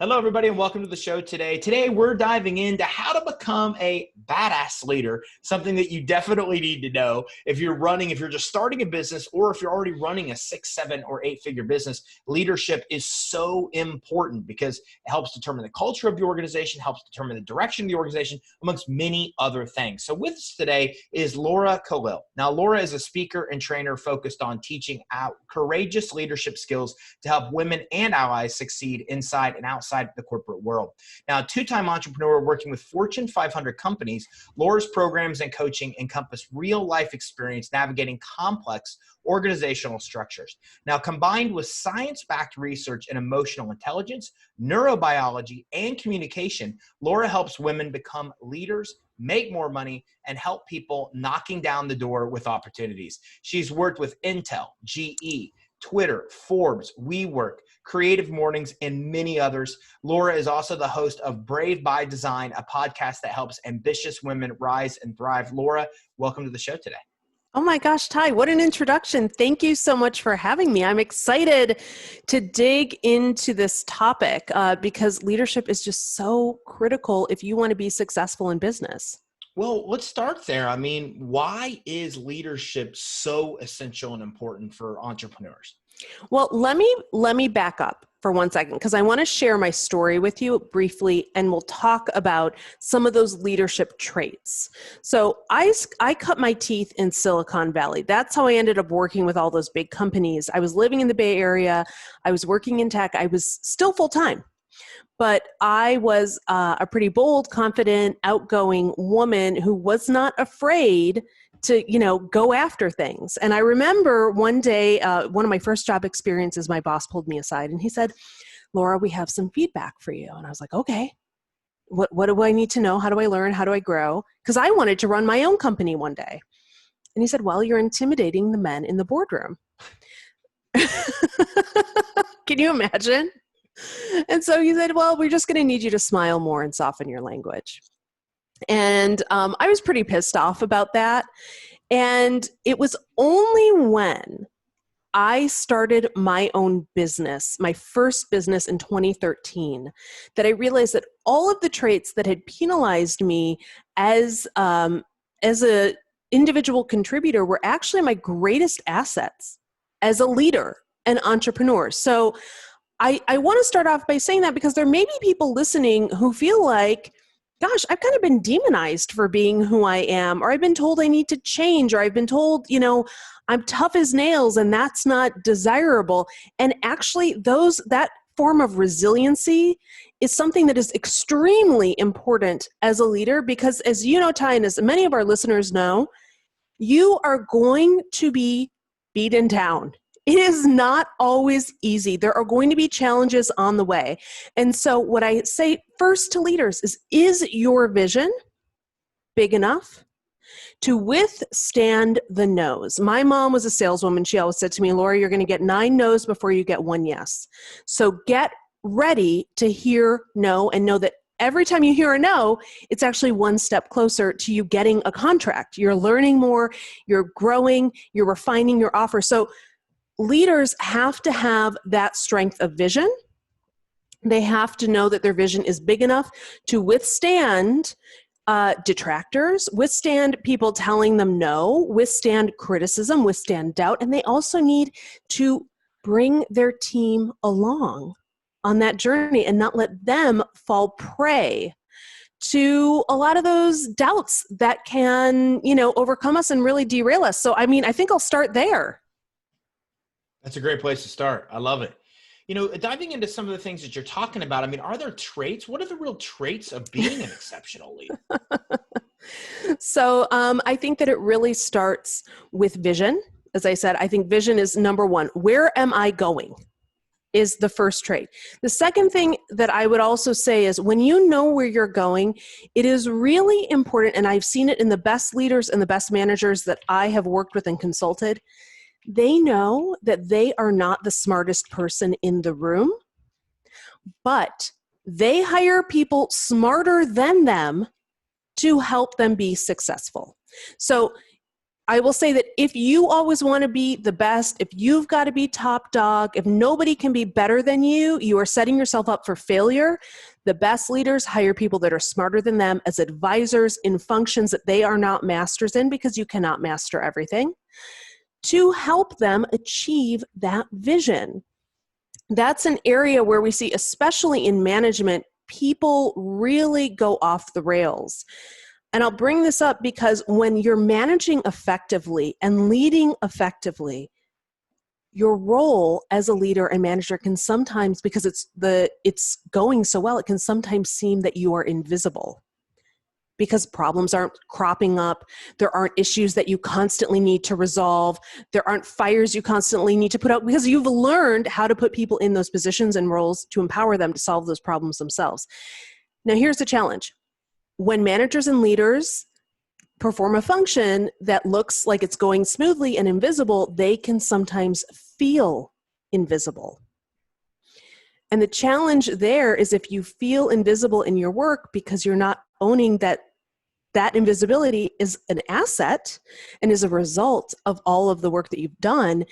Hello, everybody, and welcome to the show today. Today, we're diving into how to become a badass leader, something that you definitely need to know if you're just starting a business, or if you're already running a 6, 7, or 8-figure business. Leadership is so important because it helps determine the culture of the organization, helps determine the direction of the organization, amongst many other things. So with us today is Laura Khalil. Now, Laura is a speaker and trainer focused on teaching out courageous leadership skills to help women and allies succeed inside and outside the corporate world. Now, a two-time entrepreneur working with Fortune 500 companies, Laura's programs and coaching encompass real-life experience navigating complex organizational structures. Now, combined with science-backed research in emotional intelligence, neurobiology, and communication, Laura helps women become leaders, make more money, and help people knocking down the door with opportunities. She's worked with Intel, GE, Twitter, Forbes, WeWork, Creative Mornings, and many others. Laura is also the host of Brave by Design, a podcast that helps ambitious women rise and thrive. Laura, welcome to the show today. Oh my gosh, Ty, what an introduction. Thank you so much for having me. I'm excited to dig into this topic because leadership is just so critical if you want to be successful in business. Well, let's start there. I mean, why is leadership so essential and important for entrepreneurs? Well, let me back up for 1 second because I want to share my story with you briefly, and we'll talk about some of those leadership traits. So I cut my teeth in Silicon Valley. That's how I ended up working with all those big companies. I was living in the Bay Area. I was working in tech. I was still full-time. But I was a pretty bold, confident, outgoing woman who was not afraid to, go after things. And I remember one day, one of my first job experiences, my boss pulled me aside and he said, "Laura, we have some feedback for you." And I was like, "Okay, what do I need to know? How do I learn? How do I grow?" Because I wanted to run my own company one day. And he said, "Well, you're intimidating the men in the boardroom." Can you imagine? And so he said, "Well, we're just going to need you to smile more and soften your language." And I was pretty pissed off about that. And it was only when I started my own business, my first business in 2013, that I realized that all of the traits that had penalized me as a individual contributor were actually my greatest assets as a leader and entrepreneur. So I want to start off by saying that because there may be people listening who feel like, gosh, I've kind of been demonized for being who I am, or I've been told I need to change, or I've been told, I'm tough as nails and that's not desirable. And actually that form of resiliency is something that is extremely important as a leader because, as you know, Ty, and as many of our listeners know, you are going to be beaten down. It is not always easy. There are going to be challenges on the way. And so what I say first to leaders is your vision big enough to withstand the no's? My mom was a saleswoman. She always said to me, "Laura, you're going to get 9 no's before you get 1 yes." So get ready to hear no and know that every time you hear a no, it's actually one step closer to you getting a contract. You're learning more, you're growing, you're refining your offer. So leaders have to have that strength of vision. They have to know that their vision is big enough to withstand detractors, withstand people telling them no, withstand criticism, withstand doubt, and they also need to bring their team along on that journey and not let them fall prey to a lot of those doubts that can, overcome us and really derail us. So, I think I'll start there. That's a great place to start. I love it. Diving into some of the things that you're talking about, are there traits? What are the real traits of being an exceptional leader? So I think that it really starts with vision. As I said, I think vision is number one. Where am I going is the first trait. The second thing that I would also say is when you know where you're going, it is really important, and I've seen it in the best leaders and the best managers that I have worked with and consulted. They know that they are not the smartest person in the room, but they hire people smarter than them to help them be successful. So I will say that if you always want to be the best, if you've got to be top dog, if nobody can be better than you, you are setting yourself up for failure. The best leaders hire people that are smarter than them as advisors in functions that they are not masters in, because you cannot master everything, to help them achieve that vision. That's an area where we see, especially in management, people really go off the rails. And I'll bring this up because when you're managing effectively and leading effectively, your role as a leader and manager can sometimes, because it's going so well, it can sometimes seem that you are invisible because problems aren't cropping up. There aren't issues that you constantly need to resolve. There aren't fires you constantly need to put out, because you've learned how to put people in those positions and roles to empower them to solve those problems themselves. Now, here's the challenge. When managers and leaders perform a function that looks like it's going smoothly and invisible, they can sometimes feel invisible. And the challenge there is, if you feel invisible in your work because you're not owning that invisibility is an asset and is a result of all of the work that you've done,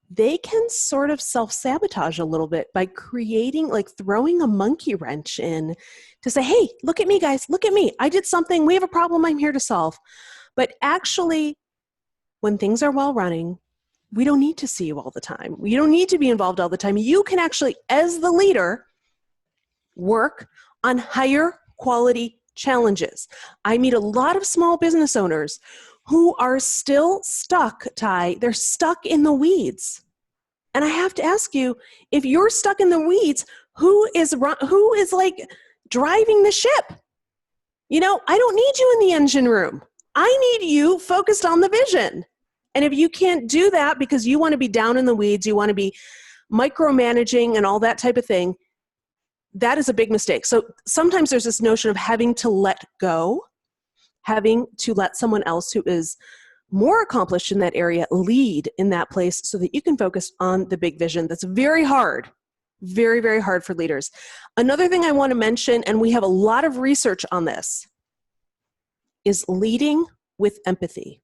they can sort of self-sabotage a little bit by creating, like throwing a monkey wrench in to say, hey, look at me, guys, look at me. I did something. We have a problem I'm here to solve. But actually, when things are well running, we don't need to see you all the time. You don't need to be involved all the time. You can actually, as the leader, work on higher quality challenges. I meet a lot of small business owners who are still stuck, Ty. They're stuck in the weeds. And I have to ask you, if you're stuck in the weeds, who is like driving the ship? You know, I don't need you in the engine room. I need you focused on the vision. And if you can't do that because you want to be down in the weeds, you want to be micromanaging and all that type of thing, that is a big mistake. So sometimes there's this notion of having to let go, having to let someone else who is more accomplished in that area lead in that place so that you can focus on the big vision. That's very hard, very, very hard for leaders. Another thing I want to mention, and we have a lot of research on this, is leading with empathy.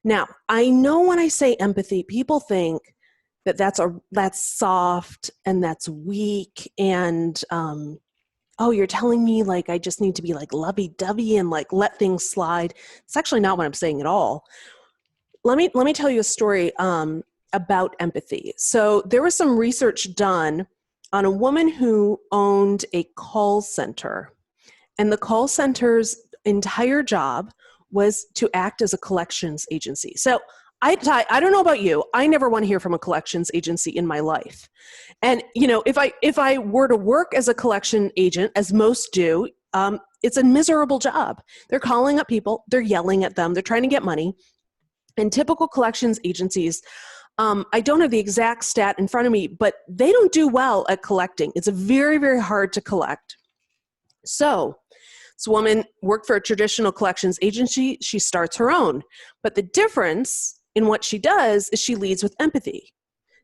Now, I know when I say empathy, people think that that's soft and that's weak and oh, you're telling me like I just need to be like lovey-dovey and like let things slide. It's actually not what I'm saying at all. Let me tell you a story about empathy. So there was some research done on a woman who owned a call center, and the call center's entire job was to act as a collections agency. So I don't know about you. I never want to hear from a collections agency in my life. And you know, if I were to work as a collection agent, as most do, it's a miserable job. They're calling up people, they're yelling at them, they're trying to get money. And typical collections agencies, I don't have the exact stat in front of me, but they don't do well at collecting. It's very, very hard to collect. So this woman worked for a traditional collections agency. She starts her own. But the difference in what she does is she leads with empathy.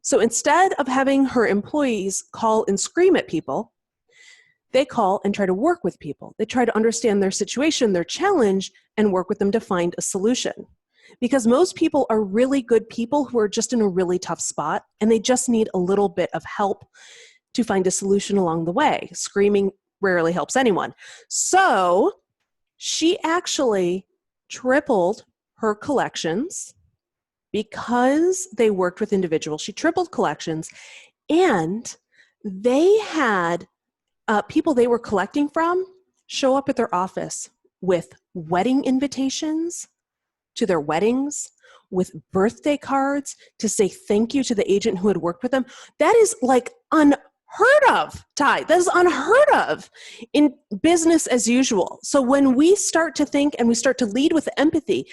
So instead of having her employees call and scream at people, they call and try to work with people. They try to understand their situation, their challenge, and work with them to find a solution. Because most people are really good people who are just in a really tough spot, and they just need a little bit of help to find a solution along the way. Screaming rarely helps anyone. So she actually tripled her collections because they worked with individuals. She tripled collections, and they had people they were collecting from show up at their office with wedding invitations to their weddings, with birthday cards to say thank you to the agent who had worked with them. That is like unheard of, Ty. That is unheard of in business as usual. So when we start to think and we start to lead with empathy,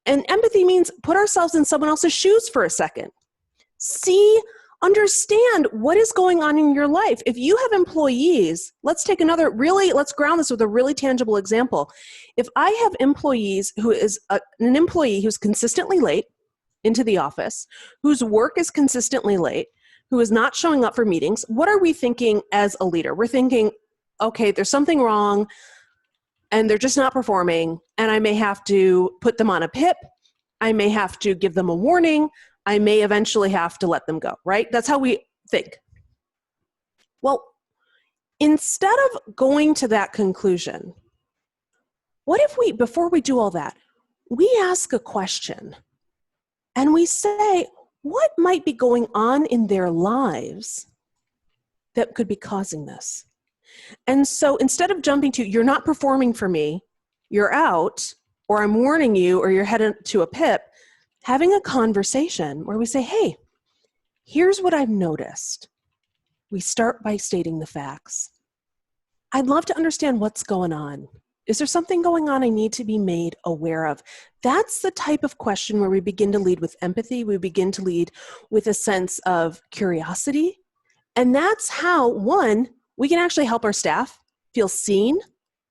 and empathy means put ourselves in someone else's shoes for a second. Understand what is going on in your life. If you have employees, let's ground this with a really tangible example. If I have employees who is an employee who's consistently late into the office, whose work is consistently late, who is not showing up for meetings, what are we thinking as a leader? We're thinking, okay, there's something wrong and they're just not performing, and I may have to put them on a PIP, I may have to give them a warning. I may eventually have to let them go, right? That's how we think. Well, instead of going to that conclusion, what if we, before we do all that, we ask a question and we say, what might be going on in their lives that could be causing this? And so instead of jumping to, you're not performing for me, you're out, or I'm warning you, or you're headed to a PIP, having a conversation where we say, hey, here's what I've noticed. We start by stating the facts. I'd love to understand what's going on. Is there something going on I need to be made aware of? That's the type of question where we begin to lead with empathy. We begin to lead with a sense of curiosity. And that's how, one, we can actually help our staff feel seen,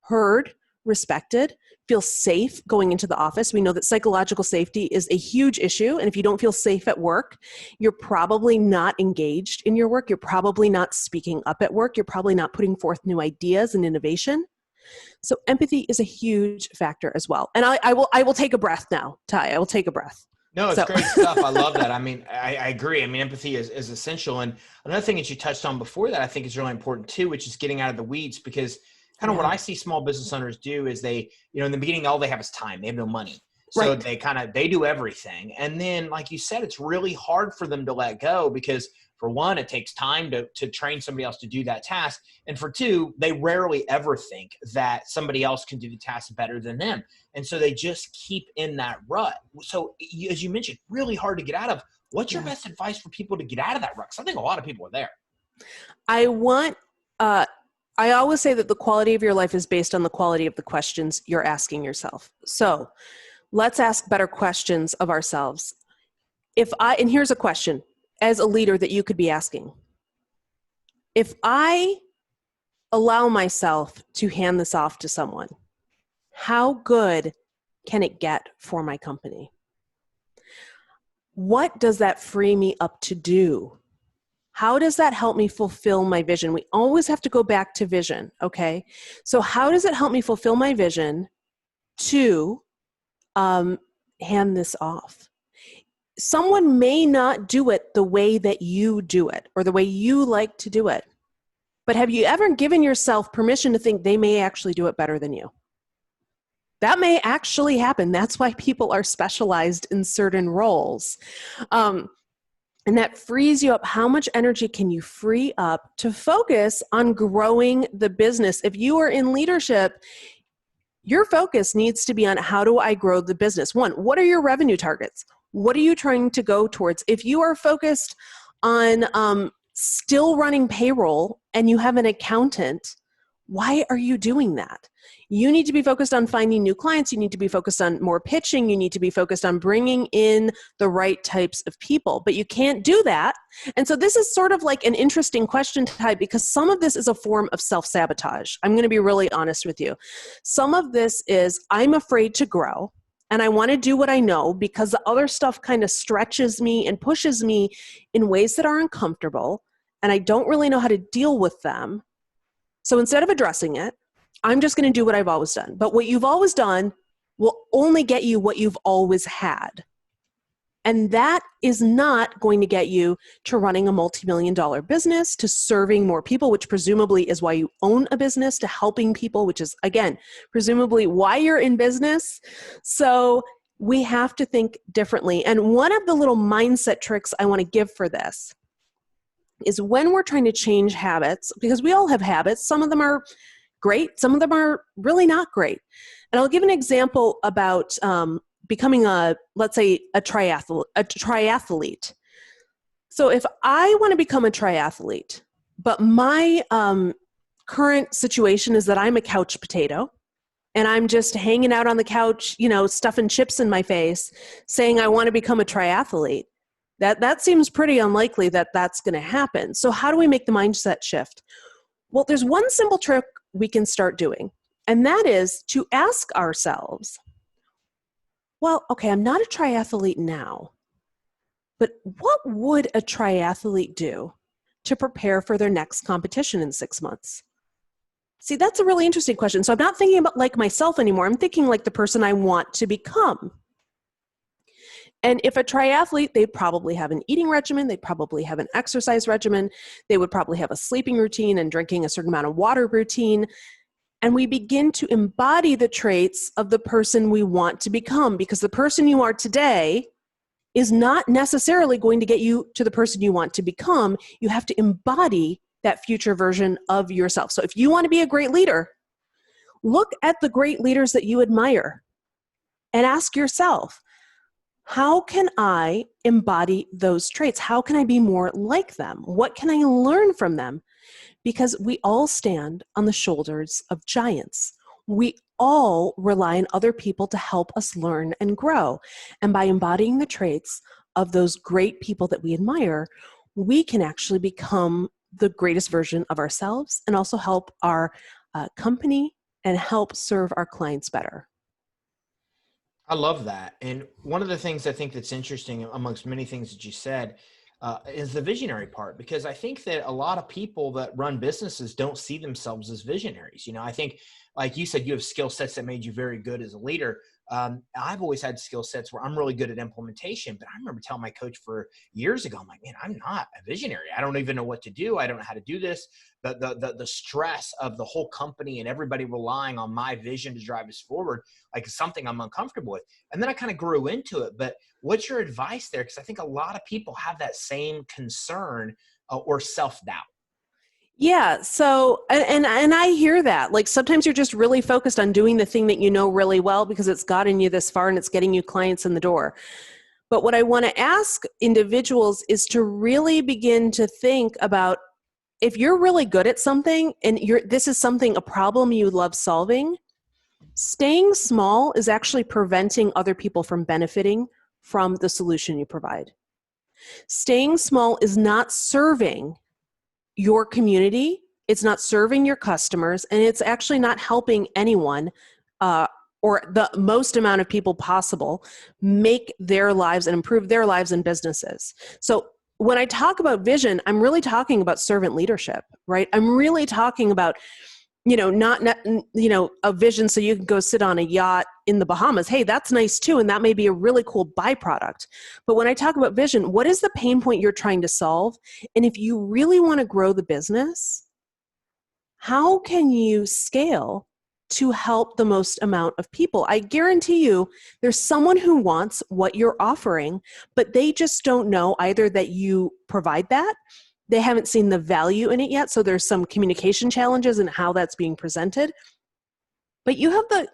heard, respected, feel safe going into the office. We know that psychological safety is a huge issue. And if you don't feel safe at work, you're probably not engaged in your work. You're probably not speaking up at work. You're probably not putting forth new ideas and innovation. So empathy is a huge factor as well. And I will take a breath now, Ty. I will take a breath. No, it's great stuff. I love that. I mean, I agree. I mean, empathy is essential. And another thing that you touched on before that I think is really important too, which is getting out of the weeds, because kind of what I see small business owners do is they, in the beginning, all they have is time. They have no money. So they do everything. And then, like you said, it's really hard for them to let go because for one, it takes time to train somebody else to do that task. And for two, they rarely ever think that somebody else can do the task better than them. And so they just keep in that rut. So as you mentioned, really hard to get out of. What's your best advice for people to get out of that rut? Because I think a lot of people are there. I always say that the quality of your life is based on the quality of the questions you're asking yourself. So let's ask better questions of ourselves. And here's a question as a leader that you could be asking. If I allow myself to hand this off to someone, how good can it get for my company? What does that free me up to do? How does that help me fulfill my vision? We always have to go back to vision, okay? So how does it help me fulfill my vision to hand this off? Someone may not do it the way that you do it or the way you like to do it. But have you ever given yourself permission to think they may actually do it better than you? That may actually happen. That's why people are specialized in certain roles. And that frees you up. How much energy can you free up to focus on growing the business? If you are in leadership, your focus needs to be on how do I grow the business? One, what are your revenue targets? What are you trying to go towards? If you are focused on still running payroll and you have an accountant, why are you doing that? You need to be focused on finding new clients. You need to be focused on more pitching. You need to be focused on bringing in the right types of people, but you can't do that. And so this is sort of like an interesting question type because some of this is a form of self-sabotage. I'm going to be really honest with you. Some of this is I'm afraid to grow and I want to do what I know because the other stuff kind of stretches me and pushes me in ways that are uncomfortable and I don't really know how to deal with them. So instead of addressing it, I'm just going to do what I've always done. But what you've always done will only get you what you've always had. And that is not going to get you to running a multi-million-dollar business, to serving more people, which presumably is why you own a business, to helping people, which is, again, presumably why you're in business. So we have to think differently. And one of the little mindset tricks I want to give for this is when we're trying to change habits, because we all have habits, some of them are great, some of them are really not great. And I'll give an example about becoming let's say a triathlete. So if I want to become a triathlete, but my current situation is that I'm a couch potato and I'm just hanging out on the couch, stuffing chips in my face, saying I want to become a triathlete, that seems pretty unlikely that that's going to happen. So how do we make the mindset shift? Well, there's one simple trick we can start doing, and that is to ask ourselves, well, okay, I'm not a triathlete now, but what would a triathlete do to prepare for their next competition in 6 months? See, that's a really interesting question. So I'm not thinking about like myself anymore. I'm thinking like the person I want to become. And if a triathlete, they probably have an eating regimen, they probably have an exercise regimen, they would probably have a sleeping routine and drinking a certain amount of water routine. And we begin to embody the traits of the person we want to become, because the person you are today is not necessarily going to get you to the person you want to become. You have to embody that future version of yourself. So if you want to be a great leader, look at the great leaders that you admire and ask yourself, how can I embody those traits? How can I be more like them? What can I learn from them? Because we all stand on the shoulders of giants. We all rely on other people to help us learn and grow. And by embodying the traits of those great people that we admire, we can actually become the greatest version of ourselves and also help our company and help serve our clients better. I love that. And one of the things I think that's interesting amongst many things that you said is the visionary part, because I think that a lot of people that run businesses don't see themselves as visionaries. I think, like you said, you have skill sets that made you very good as a leader. I've always had skill sets where I'm really good at implementation, but I remember telling my coach for years ago, I'm like, man, I'm not a visionary. I don't even know what to do. I don't know how to do this. The stress of the whole company and everybody relying on my vision to drive us forward, like, is something I'm uncomfortable with. And then I kind of grew into it. But what's your advice there? Because I think a lot of people have that same concern or self-doubt. Yeah. So, and I hear that. Like, sometimes you're just really focused on doing the thing that you know really well because it's gotten you this far and it's getting you clients in the door. But what I want to ask individuals is to really begin to think about, if you're really good at something and this is a problem you love solving, staying small is actually preventing other people from benefiting from the solution you provide. Staying small is not serving your community, it's not serving your customers, and it's actually not helping anyone or the most amount of people possible make their lives and improve their lives and businesses. So when I talk about vision, I'm really talking about servant leadership, right? I'm really talking about, not a vision so you can go sit on a yacht in the Bahamas. Hey, that's nice too, and that may be a really cool byproduct. But when I talk about vision, what is the pain point you're trying to solve? And if you really want to grow the business, how can you scale to help the most amount of people? I guarantee you there's someone who wants what you're offering, but they just don't know either that you provide that. They haven't seen the value in it yet, so there's some communication challenges in how that's being presented. But you have the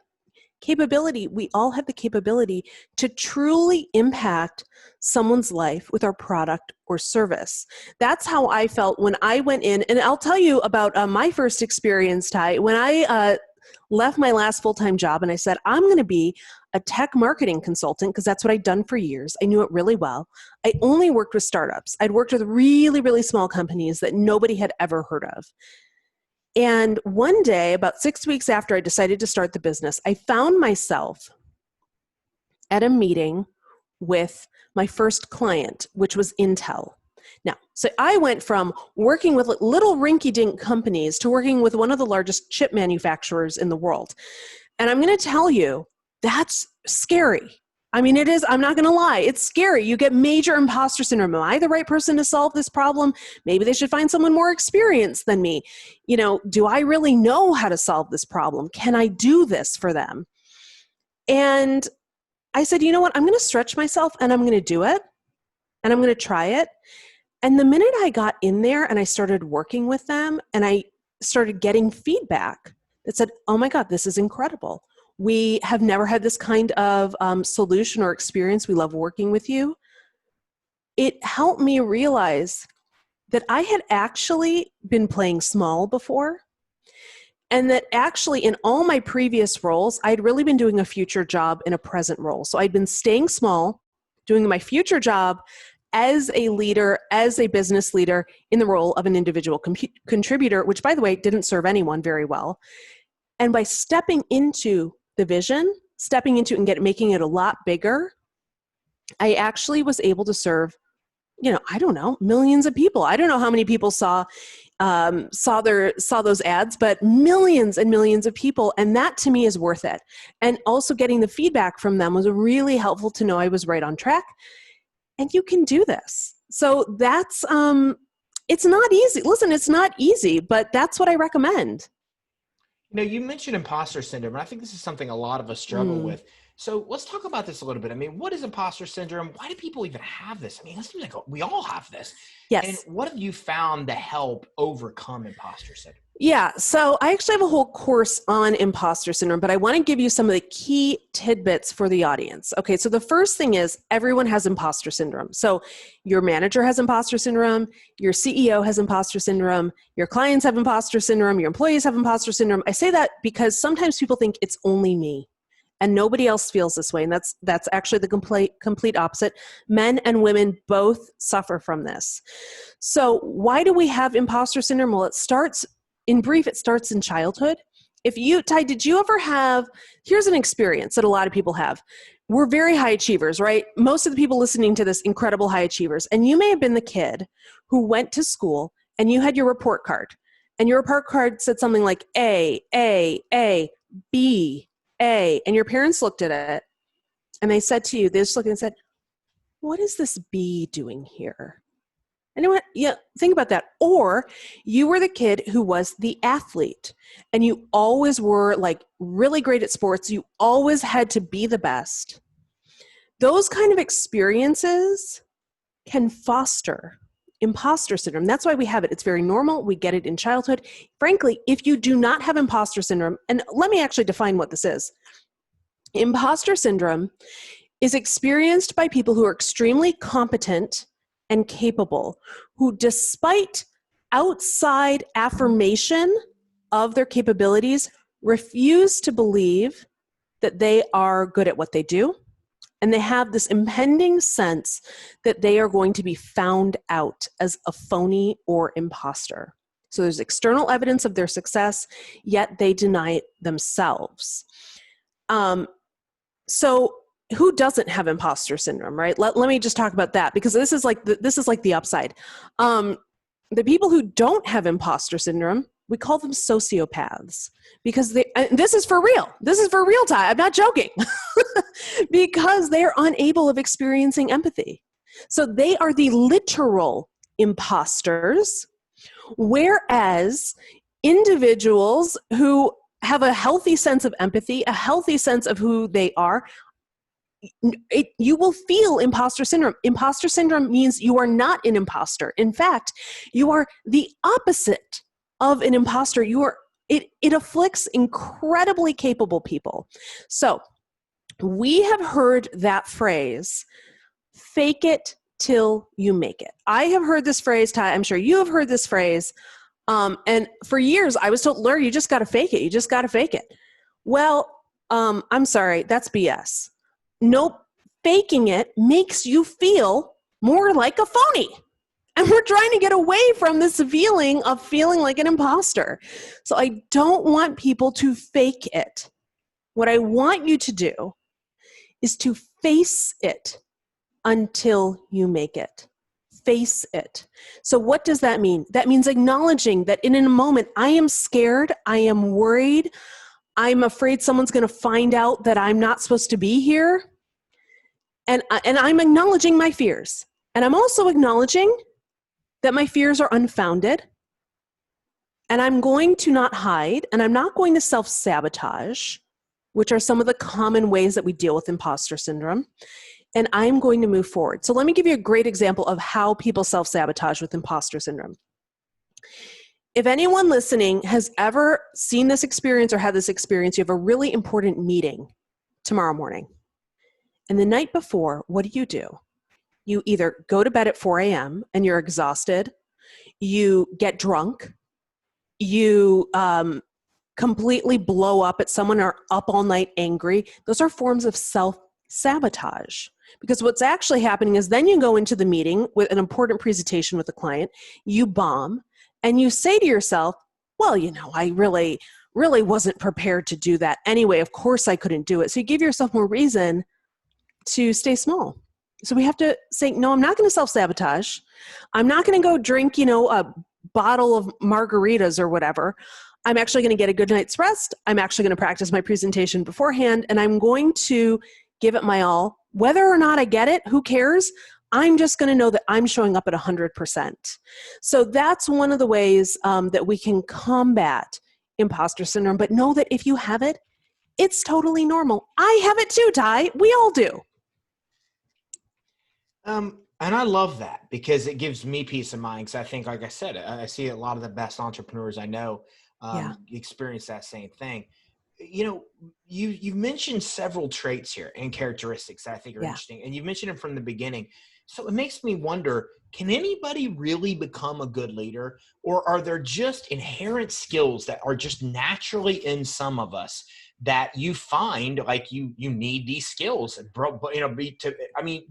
capability, we all have the capability to truly impact someone's life with our product or service. That's how I felt when I went in, and I'll tell you about my first experience, Ty. When I left my last full-time job and I said, I'm going to be a tech marketing consultant because that's what I'd done for years. I knew it really well. I only worked with startups. I'd worked with really, really small companies that nobody had ever heard of. And one day, about 6 weeks after I decided to start the business, I found myself at a meeting with my first client, which was Intel. Now, so I went from working with little rinky-dink companies to working with one of the largest chip manufacturers in the world. And I'm going to tell you, that's scary. I mean, it is, I'm not going to lie, it's scary. You get major imposter syndrome. Am I the right person to solve this problem? Maybe they should find someone more experienced than me. Do I really know how to solve this problem? Can I do this for them? And I said, you know what? I'm going to stretch myself and I'm going to do it. And I'm going to try it. And the minute I got in there and I started working with them and I started getting feedback that said, oh my God, this is incredible. We have never had this kind of solution or experience. We love working with you. It helped me realize that I had actually been playing small before, and that actually in all my previous roles, I'd really been doing a future job in a present role. So I'd been staying small, doing my future job as a leader, as a business leader in the role of an individual contributor, which, by the way, didn't serve anyone very well. And by stepping into the vision, stepping into it and making it a lot bigger, I actually was able to serve I don't know, millions of people. I don't know how many people saw those ads, but millions and millions of people. And that to me is worth it. And also getting the feedback from them was really helpful to know I was right on track. And you can do this. So that's, it's not easy. Listen, it's not easy, but that's what I recommend. You mentioned imposter syndrome, and I think this is something a lot of us struggle with. So let's talk about this a little bit. I mean, what is imposter syndrome? Why do people even have this? I mean, it seems like we all have this. Yes. And what have you found to help overcome imposter syndrome? Yeah. So I actually have a whole course on imposter syndrome, but I want to give you some of the key tidbits for the audience. Okay. So the first thing is everyone has imposter syndrome. So your manager has imposter syndrome, your CEO has imposter syndrome, your clients have imposter syndrome, your employees have imposter syndrome. I say that because sometimes people think it's only me and nobody else feels this way. And that's actually the complete opposite. Men and women both suffer from this. So why do we have imposter syndrome? Well, it starts in childhood. Ty, did you ever have, here's an experience that a lot of people have. We're very high achievers, right? Most of the people listening to this, incredible high achievers. And you may have been the kid who went to school and you had your report card. And your report card said something like A, B, A. And your parents looked at it and they just looked and said, what is this B doing here? Anyone? Yeah, think about that. Or you were the kid who was the athlete and you always were like really great at sports. You always had to be the best. Those kind of experiences can foster imposter syndrome. That's why we have it. It's very normal. We get it in childhood. Frankly, if you do not have imposter syndrome, and let me actually define what this is. Imposter syndrome is experienced by people who are extremely competent and capable, who despite outside affirmation of their capabilities, refuse to believe that they are good at what they do. And they have this impending sense that they are going to be found out as a phony or imposter. So there's external evidence of their success, yet they deny it themselves. So who doesn't have imposter syndrome, right? Let me just talk about that because this is like the upside. The people who don't have imposter syndrome, we call them sociopaths because this is for real. This is for real time. I'm not joking because they're unable of experiencing empathy. So they are the literal imposters, whereas individuals who have a healthy sense of empathy, a healthy sense of who they are, you will feel imposter syndrome. Imposter syndrome means you are not an imposter. In fact, you are the opposite of an imposter. It afflicts incredibly capable people. So we have heard that phrase, fake it till you make it. I have heard this phrase, Ty, I'm sure you have heard this phrase. And for years I was told, Laura, you just got to fake it. You just got to fake it. Well, I'm sorry, that's BS. Nope. Faking it makes you feel more like a phony. And we're trying to get away from this feeling of feeling like an imposter. So I don't want people to fake it. What I want you to do is to face it until you make it. Face it. So what does that mean? That means acknowledging that in a moment, I am scared, I am worried, I'm afraid someone's going to find out that I'm not supposed to be here. And I'm acknowledging my fears. And I'm also acknowledging that my fears are unfounded. And I'm going to not hide, and I'm not going to self-sabotage, which are some of the common ways that we deal with imposter syndrome. And I'm going to move forward. So let me give you a great example of how people self-sabotage with imposter syndrome. If anyone listening has ever seen this experience or had this experience, you have a really important meeting tomorrow morning. And the night before, what do? You either go to bed at 4 a.m. and you're exhausted, you get drunk, you completely blow up at someone or up all night angry. Those are forms of self-sabotage. Because what's actually happening is then you go into the meeting with an important presentation with the client, you bomb, and you say to yourself, well, I really wasn't prepared to do that anyway. Of course I couldn't do it. So you give yourself more reason to stay small. So we have to say, no, I'm not going to self-sabotage. I'm not going to go drink, a bottle of margaritas or whatever. I'm actually going to get a good night's rest. I'm actually going to practice my presentation beforehand, and I'm going to give it my all. Whether or not I get it, who cares? I'm just going to know that I'm showing up at 100%. So that's one of the ways that we can combat imposter syndrome, but know that if you have it, it's totally normal. I have it too, Ty. We all do. And I love that because it gives me peace of mind. Because I think, like I said, I see a lot of the best entrepreneurs I know Yeah. experience that same thing. You know, you've mentioned several traits here and characteristics that I think are interesting, and you've mentioned them from the beginning. So it makes me wonder, can anybody really become a good leader, or are there just inherent skills that are just naturally in some of us that you find like you need these skills? I mean,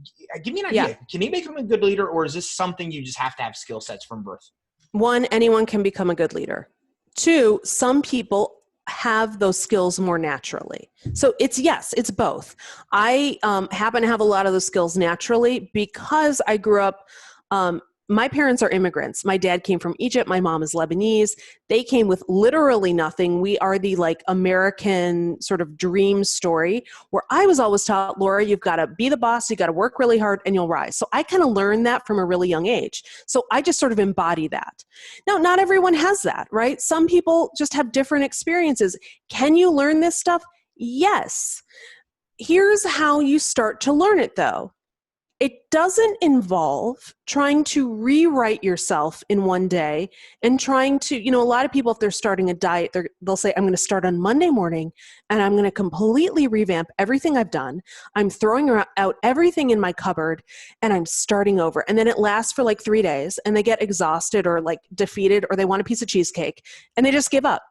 give me an idea. Can you become a good leader, or is this something you just have to have skill sets from birth? One, anyone can become a good leader. Two, some people have those skills more naturally. So it's both. I happen to have a lot of those skills naturally because I grew up, my parents are immigrants. My dad came from Egypt. My mom is Lebanese. They came with literally nothing. We are the American sort of dream story where I was always taught, Laura, you've got to be the boss. You got to work really hard and you'll rise. So I kind of learned that from a really young age. So I just sort of embody that. Now, not everyone has that, right? Some people just have different experiences. Can you learn this stuff? Yes. Here's how you start to learn it though. It doesn't involve trying to rewrite yourself in one day and trying to, a lot of people, if they're starting a diet, they'll say, I'm going to start on Monday morning and I'm going to completely revamp everything I've done. I'm throwing out everything in my cupboard and I'm starting over. And then it lasts for 3 days and they get exhausted or defeated or they want a piece of cheesecake and they just give up.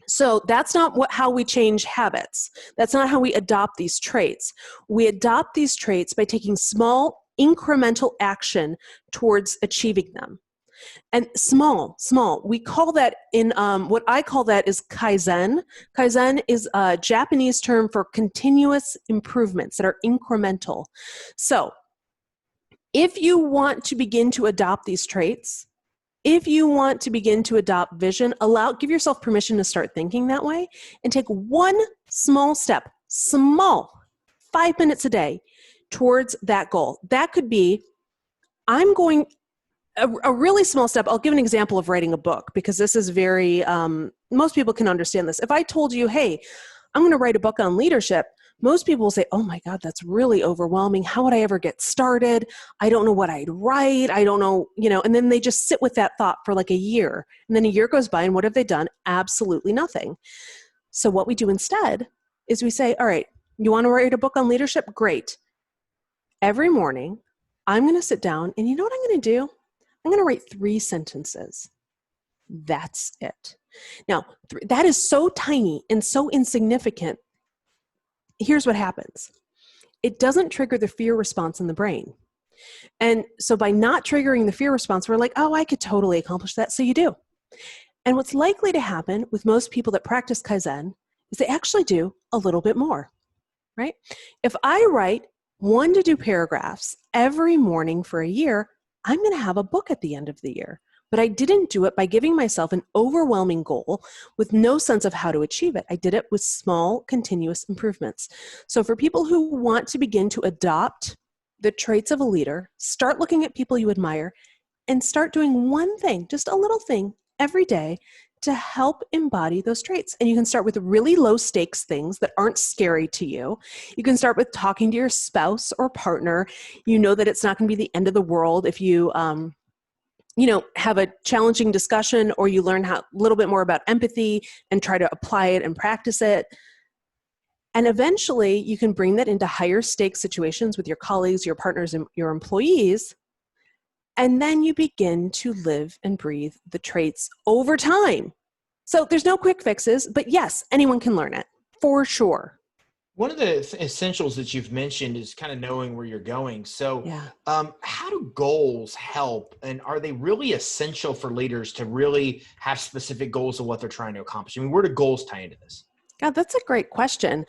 So that's not how we change habits. That's not how we adopt these traits. We adopt these traits by taking small incremental action towards achieving them. And small, we call that what I call that is Kaizen. Kaizen is a Japanese term for continuous improvements that are incremental. So if you want to begin to adopt these traits, if you want to begin to adopt vision, give yourself permission to start thinking that way and take one small step, 5 minutes a day towards that goal. That could be, a really small step. I'll give an example of writing a book because this is very, most people can understand this. If I told you, hey, I'm going to write a book on leadership, most people will say, oh my God, that's really overwhelming. How would I ever get started? I don't know what I'd write. I don't know, and then they just sit with that thought for a year. And then a year goes by and what have they done? Absolutely nothing. So what we do instead is we say, all right, you want to write a book on leadership? Great. Every morning, I'm going to sit down and you know what I'm going to do? I'm going to write 3 sentences. That's it. Now, that is so tiny and so insignificant. Here's what happens. It doesn't trigger the fear response in the brain. And so by not triggering the fear response, we're like, oh, I could totally accomplish that. So you do. And what's likely to happen with most people that practice Kaizen is they actually do a little bit more, right? If I write 1 to 2 paragraphs every morning for a year, I'm going to have a book at the end of the year. But I didn't do it by giving myself an overwhelming goal with no sense of how to achieve it. I did it with small, continuous improvements. So for people who want to begin to adopt the traits of a leader, start looking at people you admire and start doing one thing, just a little thing every day to help embody those traits. And you can start with really low stakes things that aren't scary to you. You can start with talking to your spouse or partner. You know that it's not going to be the end of the world if you, have a challenging discussion or you learn a little bit more about empathy and try to apply it and practice it. And eventually you can bring that into higher stakes situations with your colleagues, your partners, and your employees. And then you begin to live and breathe the traits over time. So there's no quick fixes, but yes, anyone can learn it for sure. One of the essentials that you've mentioned is kind of knowing where you're going. So how do goals help? And are they really essential for leaders to really have specific goals of what they're trying to accomplish? I mean, where do goals tie into this? God, that's a great question.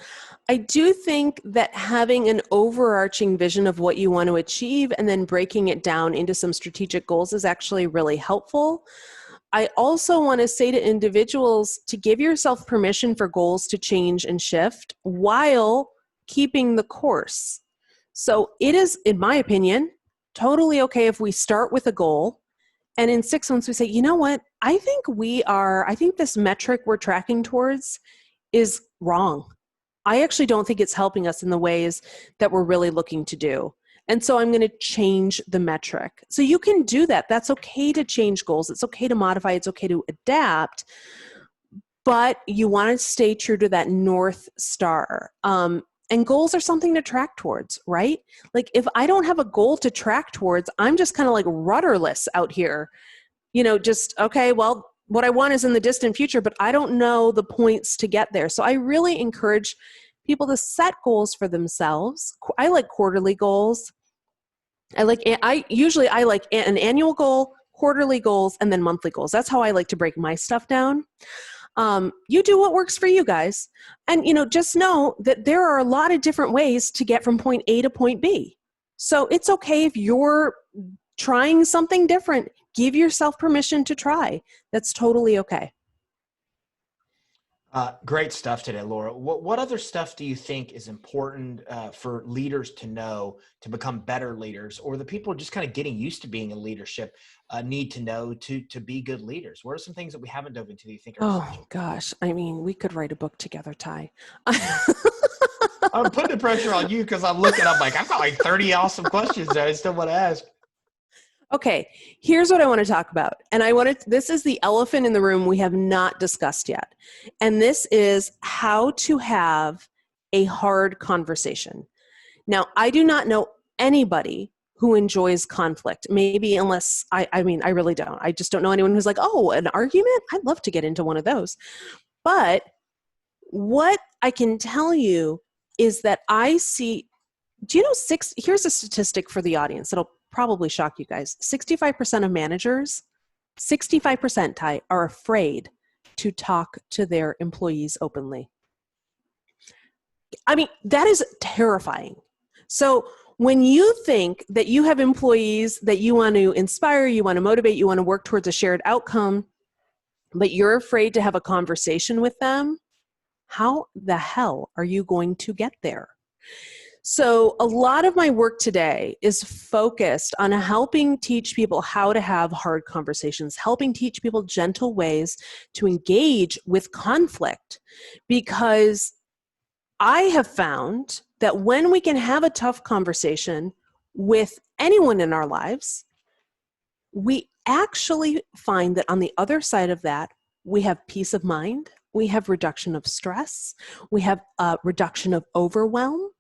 I do think that having an overarching vision of what you want to achieve and then breaking it down into some strategic goals is actually really helpful. I also want to say to individuals to give yourself permission for goals to change and shift while keeping the course. So it is, in my opinion, totally okay if we start with a goal and in 6 months we say, you know what, I think this metric we're tracking towards is wrong. I actually don't think it's helping us in the ways that we're really looking to do. And so I'm going to change the metric. So you can do that. That's okay to change goals. It's okay to modify. It's okay to adapt. But you want to stay true to that North Star. And goals are something to track towards, right? Like if I don't have a goal to track towards, I'm just kind of like rudderless out here. Just, okay, well, what I want is in the distant future, but I don't know the points to get there. So I really encourage people to set goals for themselves. I like quarterly goals. I like an annual goal, quarterly goals, and then monthly goals. That's how I like to break my stuff down. You do what works for you guys. And, just know that there are a lot of different ways to get from point A to point B. So it's okay if you're trying something different. Give yourself permission to try. That's totally okay. Great stuff today, Laura. What other stuff do you think is important for leaders to know to become better leaders, or the people just kind of getting used to being in leadership need to know to be good leaders? What are some things that we haven't dove into that you think are essential? Oh, gosh. I mean, we could write a book together, Ty. I'm putting the pressure on you because I'm like, I've got like 30 awesome questions that I still want to ask. Okay, here's what I want to talk about. And this is the elephant in the room we have not discussed yet. And this is how to have a hard conversation. Now, I do not know anybody who enjoys conflict. Maybe unless, I really don't. I just don't know anyone who's like, oh, an argument? I'd love to get into one of those. But what I can tell you is that I see, do you know here's a statistic for the audience that'll probably shock you guys. 65% of managers, 65%, Ty, are afraid to talk to their employees openly. I mean, that is terrifying. So when you think that you have employees that you want to inspire, you want to motivate, you want to work towards a shared outcome, but you're afraid to have a conversation with them, how the hell are you going to get there? So a lot of my work today is focused on helping teach people how to have hard conversations, helping teach people gentle ways to engage with conflict, because I have found that when we can have a tough conversation with anyone in our lives, we actually find that on the other side of that, we have peace of mind, we have reduction of stress, we have a reduction of overwhelm.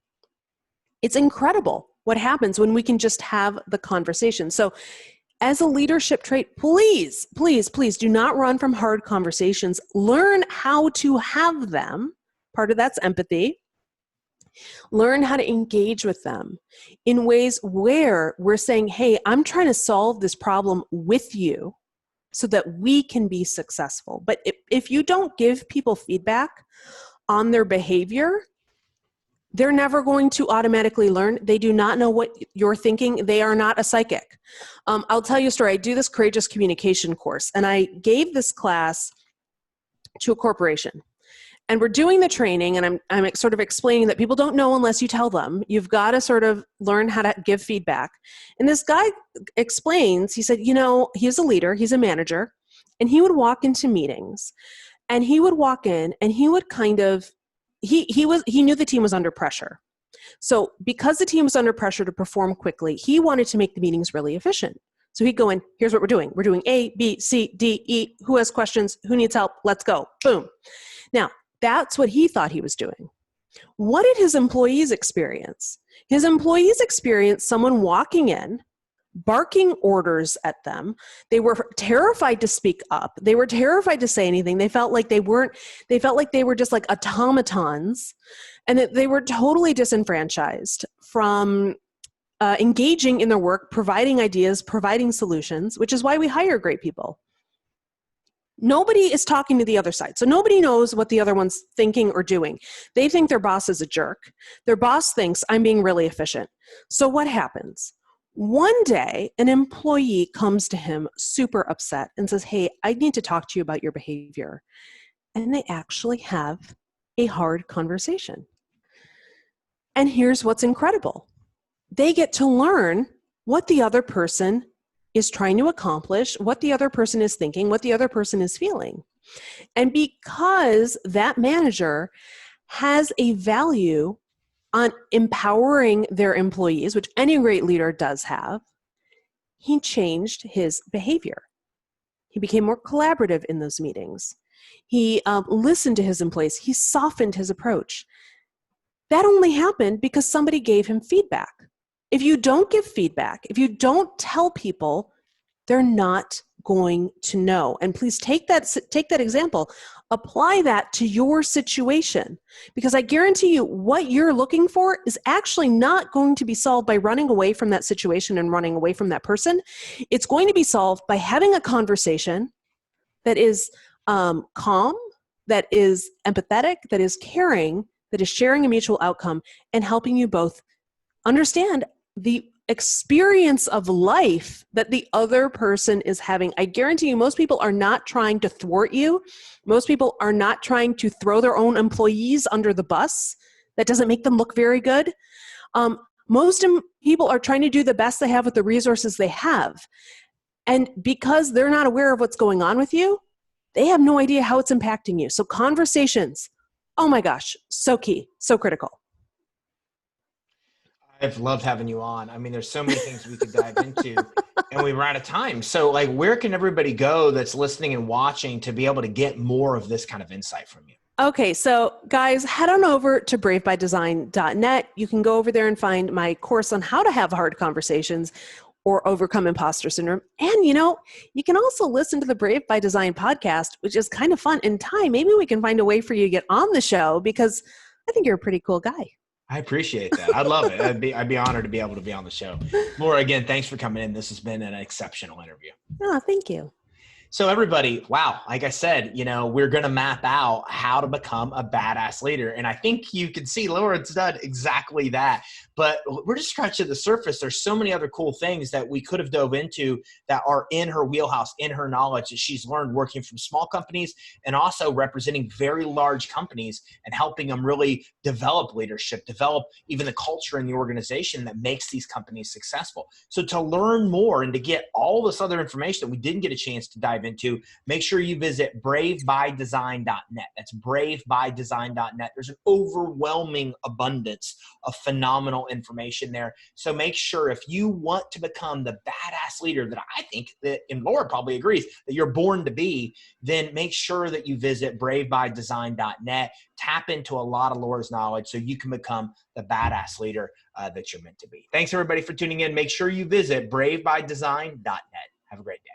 It's incredible what happens when we can just have the conversation. So as a leadership trait, please, please, please do not run from hard conversations. Learn how to have them. Part of that's empathy. Learn how to engage with them in ways where we're saying, hey, I'm trying to solve this problem with you so that we can be successful. But if you don't give people feedback on their behavior, they're never going to automatically learn. They do not know what you're thinking. They are not a psychic. I'll tell you a story. I do this courageous communication course, and I gave this class to a corporation. And we're doing the training, and I'm sort of explaining that people don't know unless you tell them. You've got to sort of learn how to give feedback. And this guy explains, he said, he's a leader, he's a manager, and he would walk into meetings, and he would walk in, and he would kind of, he knew the team was under pressure. So because the team was under pressure to perform quickly, he wanted to make the meetings really efficient. So he'd go in, here's what we're doing. We're doing A, B, C, D, E. Who has questions? Who needs help? Let's go. Boom. Now, that's what he thought he was doing. What did his employees experience? His employees experienced someone walking in, barking orders at them. They were terrified to speak up. They were terrified to say anything. They felt like they were just like automatons, and that they were totally disenfranchised from engaging in their work, providing ideas, providing solutions, which is why we hire great people. Nobody is talking to the other side. So nobody knows what the other one's thinking or doing. They think their boss is a jerk. Their boss thinks I'm being really efficient. So what happens? One day, an employee comes to him super upset and says, hey, I need to talk to you about your behavior. And they actually have a hard conversation. And here's what's incredible. They get to learn what the other person is trying to accomplish, what the other person is thinking, what the other person is feeling. And because that manager has a value on empowering their employees, which any great leader does have, he changed his behavior. He became more collaborative in those meetings. He listened to his employees. He softened his approach. That only happened because somebody gave him feedback. If you don't give feedback, if you don't tell people, they're not going to know. And please take that example, apply that to your situation, because I guarantee you what you're looking for is actually not going to be solved by running away from that situation and running away from that person. It's going to be solved by having a conversation that is calm, that is empathetic, that is caring, that is sharing a mutual outcome and helping you both understand the experience of life that the other person is having. I guarantee you, most people are not trying to thwart you. Most people are not trying to throw their own employees under the bus. That doesn't make them look very good. Most people are trying to do the best they have with the resources they have. And because they're not aware of what's going on with you, they have no idea how it's impacting you. So conversations, oh my gosh, so key, so critical. I've loved having you on. I mean, there's so many things we could dive into and we ran out of time. So like, where can everybody go that's listening and watching to be able to get more of this kind of insight from you? Okay, so guys, head on over to bravebydesign.net. You can go over there and find my course on how to have hard conversations or overcome imposter syndrome. And you can also listen to the Brave by Design podcast, which is kind of fun. In time, maybe we can find a way for you to get on the show because I think you're a pretty cool guy. I appreciate that. I'd love it. I'd be honored to be able to be on the show. Laura, again, thanks for coming in. This has been an exceptional interview. Oh, thank you. So everybody, wow, like I said, we're going to map out how to become a badass leader. And I think you can see Laura's done exactly that. But we're just scratching the surface. There's so many other cool things that we could have dove into that are in her wheelhouse, in her knowledge that she's learned working from small companies and also representing very large companies and helping them really develop leadership, develop even the culture in the organization that makes these companies successful. So to learn more and to get all this other information that we didn't get a chance to dive into, make sure you visit bravebydesign.net. That's bravebydesign.net. There's an overwhelming abundance of phenomenal information there. So make sure if you want to become the badass leader that I think that, and Laura probably agrees, that you're born to be, then make sure that you visit bravebydesign.net, tap into a lot of Laura's knowledge so you can become the badass leader that you're meant to be. Thanks everybody for tuning in. Make sure you visit bravebydesign.net. Have a great day.